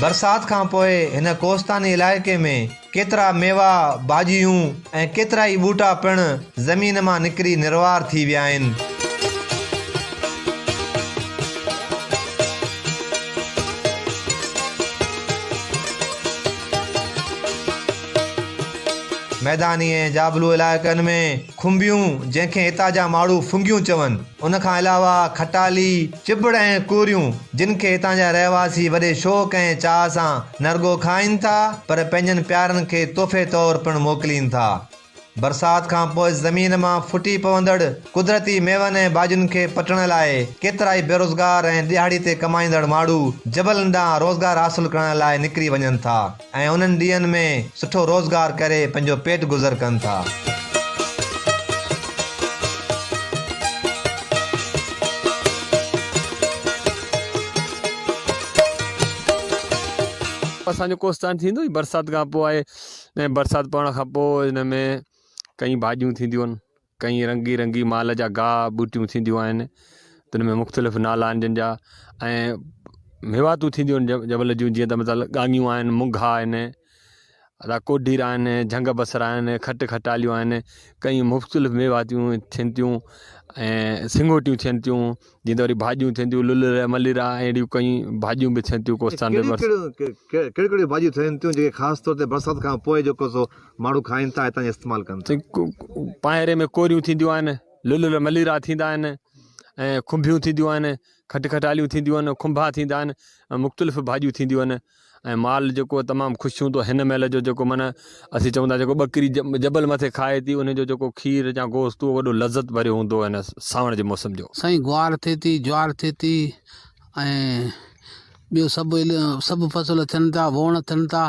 बरसात खां पोइ हिन कोस्तानी इलाइक़े में केतिरा मेवा भाॼियूं ऐं केतिरा ई ॿूटा पिणु ज़मीन मां निकिरी निर्वार थी विया आहिनि। मैदानी ऐं जाबलू इलाइक़नि में खुंबियूं, जंहिंखे हितां जा माण्हू फुंगियूं चवनि, उन खां अलावा खटाली, चिबड़ ऐं कूरियूं, जिन खे हितां जा रहवासी वॾे शौक़ ऐं चाह सां न रुॻो खाइनि था पर पंहिंजनि प्यारनि खे तोहफ़े तौरु पिणु मोकिलीनि था। बरसात खां पोइ ज़मीन मां फुटी पवंदड़ कुदरती मेवनि ऐं भाॼियुनि खे पटण लाइ केतिरा ई बेरोज़गार ऐं दिहाड़ी ते कमाईंदड़ माण्हू जबलनि ॾांहुं रोज़गार हासिलु करण लाइ निकिरी वञनि था ऐं उन्हनि ॾींहंनि में सुठो रोज़गार करे पंहिंजो पेट गुज़र कनि था। असांजो कोस्तान थींदो ई बरसाति खां पोइ आहे ऐं बरसाति पवण खां पोइ हिन में कई भाॼियूं थींदियूं आहिनि, कई रंगी रंगी माल जा गाह ॿूटियूं थींदियूं आहिनि, त हुन में मुख़्तलिफ़ नाला आहिनि जिन जा, ऐं मेवातूं थींदियूं आहिनि जबल जूं, जीअं त मतिलबु ॻांगियूं आहिनि, मुंघा आहिनि, अदा कोडीरा आहिनि, झंग बसर आहिनि, खट खटालियूं आहिनि, कई मुख़्तलिफ़ मेवातियूं थियनि थियूं ऐं सिंगोटियूं थियनि थियूं, जीअं त वरी भाॼियूं थियनि थियूं, लुल मलिरा, अहिड़ियूं कई भाॼियूं बि थियनि थियूं कोस्तान में। कहिड़ियूं भाॼियूं थियनि थियूं जेके ख़ासि तौर ते बरसाति खां पोइ जेको सो माण्हू खाइनि था, हितां इस्तेमालु कनि था? पाइरे में कोरियूं थींदियूं आहिनि, लुल मलिरा थींदा आहिनि, ऐं खुंबियूं थींदियूं आहिनि, खट खटालियूं थींदियूं आहिनि, खुंभा थींदा आहिनि, मुख़्तलिफ़ भाॼियूं थींदियूं आहिनि। ऐं माल जेको तमामु ख़ुशि हूंदो हिन महिल जो, जेको माना असीं चऊं था जेको ॿकरी जबल मथे खाए थी, उनजो जेको खीर या गोश्त उहो वॾो लज़त भरियो हूंदो आहे हिन सावण जे मौसम जो। साईं ग्वार थिए थी, ज्वार थिए थी, ऐं ॿियो सभु फसल थियनि था, वोण थियनि था,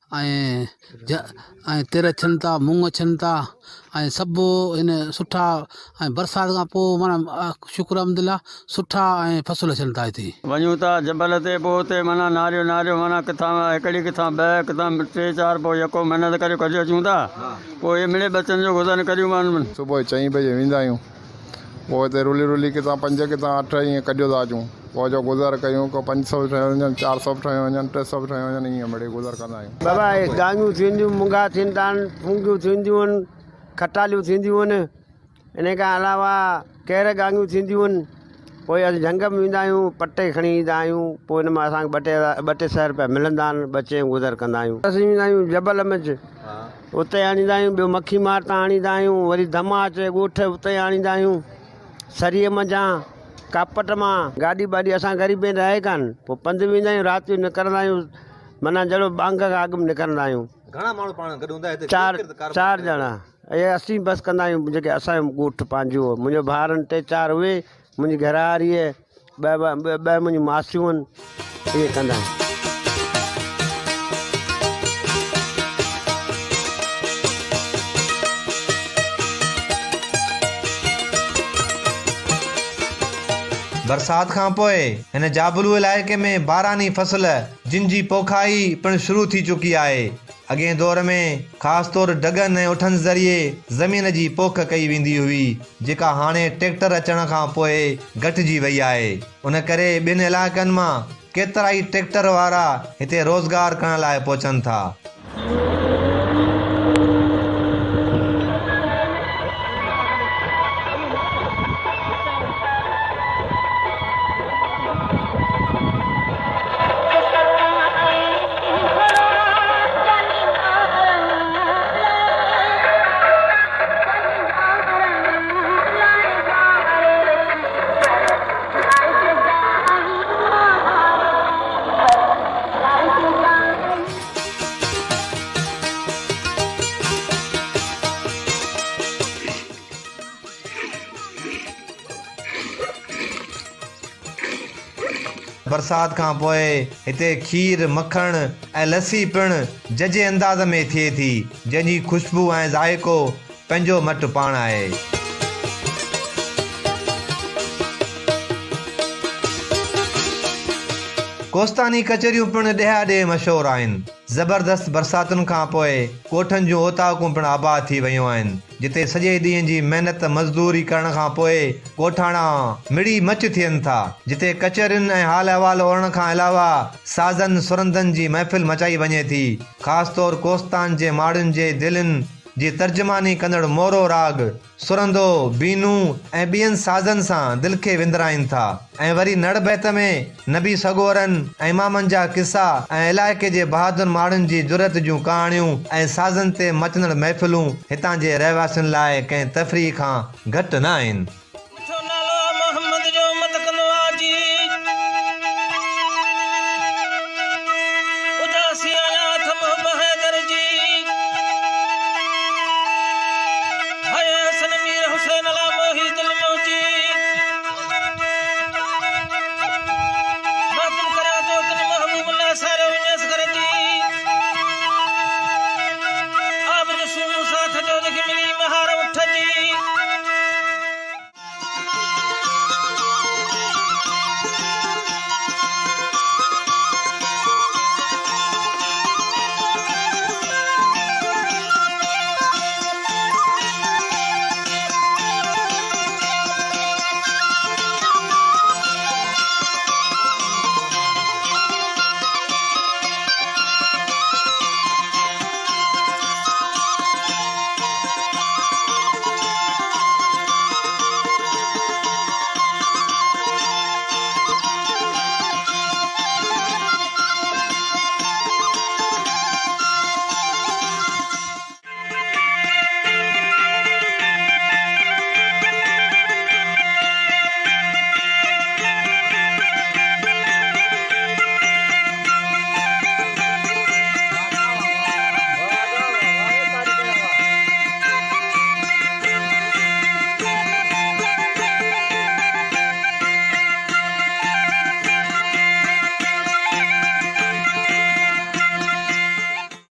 ऐं तिर थियनि था, मूंग थियनि था, ऐं सभु इन सुठा, ऐं बरसाति खां पोइ माना शुक्र अल्हम्दुलिल्लाह सुठा ऐं फसल थियनि था। हिते वञूं था जबल ते, पोइ हुते माना नारियो माना किथां हिकिड़ी किथां ॿ किथां 3 4 पोइ यको महिनत करे कढी अचूं था, पोइ मिड़े बचनि जो गुज़ारो करियूं माण्हुनि। सुबुह 4 बजे वेंदा आहियूं, पोइ हिते रुली किथां 5 किथां 8 ईअं कढियो था अचूं, पोइ जो गुज़ार कयूं, को 500 ठही वञनि, 400 ठही वञनि, 300 ठही वञनि, ईअं मिड़े गुज़ार कंदा आहियूं। बाबा गांगियूं थींदियूं, मुंगा थींदा आहिनि, फुंगियूं थींदियूं आहिनि, खटालियूं थींदियूं आहिनि, इन खां अलावा केर गांगियूं थींदियूं आहिनि। पोइ असीं झंग में वेंदा आहियूं, पटे खणी ईंदा आहियूं, पोइ हिन मां असांखे ॿ टे सौ रुपया मिलंदा आहिनि, बचे गुज़र कंदा आहियूं। असीं वेंदा आहियूं जबल में, उते आणींदा आहियूं, ॿियो मखी मार तां आणींदा आहियूं, वरी धमा अचे ॻोठ उते आणींदा आहियूं, सरीअ मझां कापट मां गाॾी बाॾी असां ग़रीब रहे कान, पोइ पंधु वेंदा आहियूं, राति जो निकिरंदा आहियूं, माना जहिड़ो बांग खां अॻु में निकिरंदा आहियूं। घणा माण्हू पाण गॾु हूंदा हिते? 4 ॼणा, इहे असीं बसि कंदा आहियूं, जेके असांजो ॻोठ पंहिंजो, मुंहिंजो भाउरनि 3 4 उहे, मुंहिंजी घरवारी आहे, ॿ मुंहिंजी मासियूं आहिनि, इहे कंदा आहियूं। बरसाति खां पोइ हिन जाबलू इलाइक़े में बारानी फसल जिन जी पोखाई पिणु शुरू थी चुकी आहे। अॻे दौर में ख़ासि तौरु डगन ऐं उठनि ज़रिए ज़मीन जी पोख कई वेंदी हुई, जेका हाणे ट्रैक्टर अचण खां पोइ घटिजी वई आहे। उन करे ॿिनि इलाइक़नि मां केतिरा ई ट्रैक्टर वारा हिते रोज़गार करण लाइ पहुचनि था। बरसाति खां पोइ हिते खीर, मखण ऐं लस्सी पिणु जजे अंदाज़ में थिए थी, जंहिंजी खुशबू ऐं ज़ाइको पंहिंजो मटु पाण आहे। कोस्तानी कचरियूं पिणु ॾेहा ॾे मशहूरु आहिनि। ज़बरदस्त बरसातुनि खां पोइ कोठनि जूं ओताकूं पिणु आबाद थी वियूं आहिनि, जिते सॼे ॾींहं जी महिनत मज़दूरी करण खां पोइ ॻोठाणा मिड़ी मच थियनि था, जिते कचरियुनि ऐं हाल अहिवाल ओढ़ण खां अलावा साज़नि सुरंदनि जी महफ़िल मचाई वञे थी। ख़ासि तौरु कोस्तान जे माण्हुनि जे दिलनि जी तर्जुमानी कंदड़ मोरो राग सुरंदो बीनू ऐं ॿियनि साज़नि सां दिलि खे विंदराइनि था। ऐं वरी नड़ बैत में नबी सगोरनि ऐं इमामनि जा किसा ऐं इलाइक़े जे बहादुर माण्हुनि जी जुरत जूं कहाणियूं ऐं साज़नि ते मचंदड़ महफ़िलूं हितां जे रहवासियुनि लाइ कंहिं तफ़रीह खां घटि न आहिनि।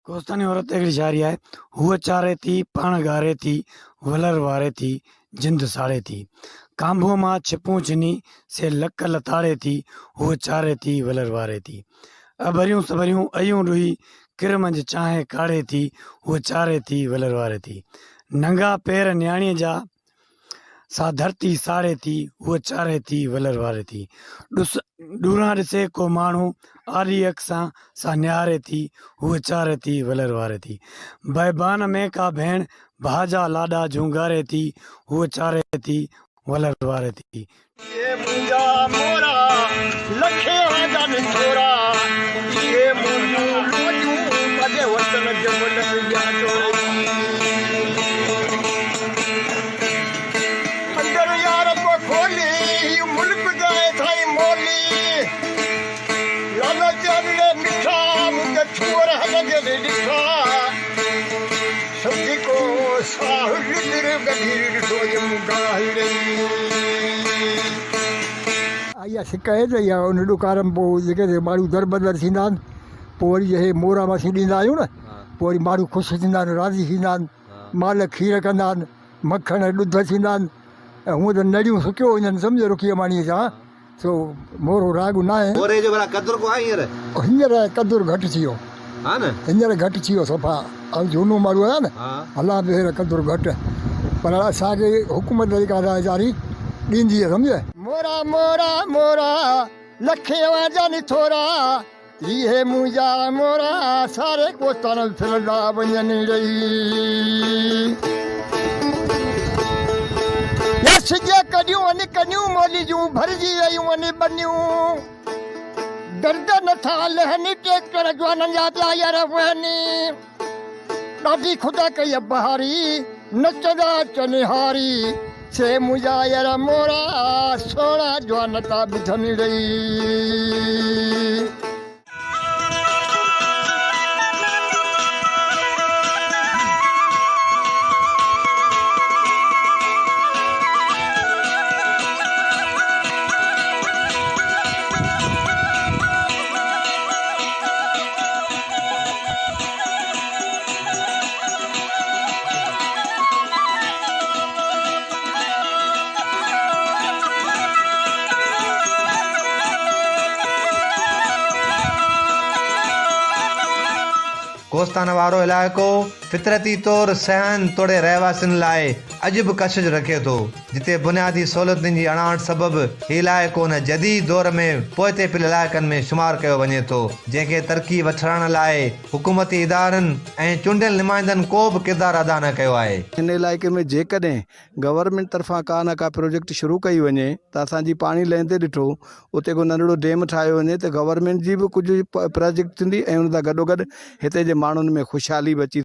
कोस्तानी औरत हिकिड़ी शाइरी आहे, हूअ चारे थी पाण ॻारे थी वलर वारे थी जिंद साड़े थी, कांबो मां छिपूं चिनी से लक लताड़े थी, हूअ चारे थी वलर वारे थी, अभरियूं सबरियूं अयूं ॾुही किर मंझि चाहे काढ़े थी, हूअ चारे थी वलर वारे थी, नंगा पेर न्याणीअ जा सा धरती साड़े थी, हूअ चारे थी वलर वारे थी, ॾूरां ॾिसे को माण्हू आरी अख सां सा निहारे थी, हूअ चारे थी वलर वारे थी, बैबान में का भेण भाजा लाॾा झूंगारे थी, हूअ चारे थी वलर वारे थी। इहा शिकायत इहा उन ॾुकार में पोइ जेके माण्हू दर बदर थींदा आहिनि, पोइ वरी जे मोरा मासी ॾींदा आहियूं न, पोइ वरी माण्हू ख़ुशि थींदा आहिनि, राज़ी थींदा आहिनि, माल खीर कंदा आहिनि, मखण ॾुध थींदा आहिनि, ऐं हूअं त नड़ियूं सुकियो वञनि सम्झो रुखीअ माणीअ सां, सो मोरो राग न आहे। मोरे जो भला कदुर को आहे हींअर कदुर घटि थी वियो, हा न हींअर घटि थी वियो सफ़ा, ऐं झूनो माण्हू आहे न हला बि हींअर कदुर घटि, पर असांखे हुकूमत जेका जारी ॾींदी आहे सम्झे। मोरा मोरा मोरा लखे वाजनि थोरा इहे मुंहिंजा मोरा सारे कोस्तान फिरंदा वञनि रही, यश जे कॾियूं वञी कनियूं मोली जूं भरिजी वयूं वञी बनियूं, दर्द नथा लहनी ट्रैक्टर जवाननि जा प्यार वहनी, ॾाढी ख़ुदा कई बहारी नचंदा चनिहारी, से मुंहिंजा यार मोरा सोना जवान था ॿुधनि रही। कोस्तान वारो इलाइक़ो फितरती तौर सहन तोड़े रहवासियुनि लाइ अॼु बि कशिश रखे थो, जिते बुनियादी सहूलियतुनि जी अणावट सबबि हीउ इलाइक़ो उन जदीद दौर में पोइते पियल इलाइक़नि में शुमार कयो वञे थो, जंहिंखे तरक़ी वठण लाइ हुकूमती इदारनि ऐं चूंडियल नुमाइंदनि को बि किरदारु अदा न कयो आहे। हिन इलाइक़े में जेकॾहिं गवर्नमेंट तरफ़ां का न का प्रोजेक्ट शुरू कई वञे त असांजी पाणी लहंदे ॾिठो उते को नंढड़ो डेम ठाहियो वञे त गवर्नमेंट जी बि कुझु प्रोजेक्ट थींदी ऐं उन सां गॾोगॾु हिते जे माण्हुनि में ख़ुशहाली बि अची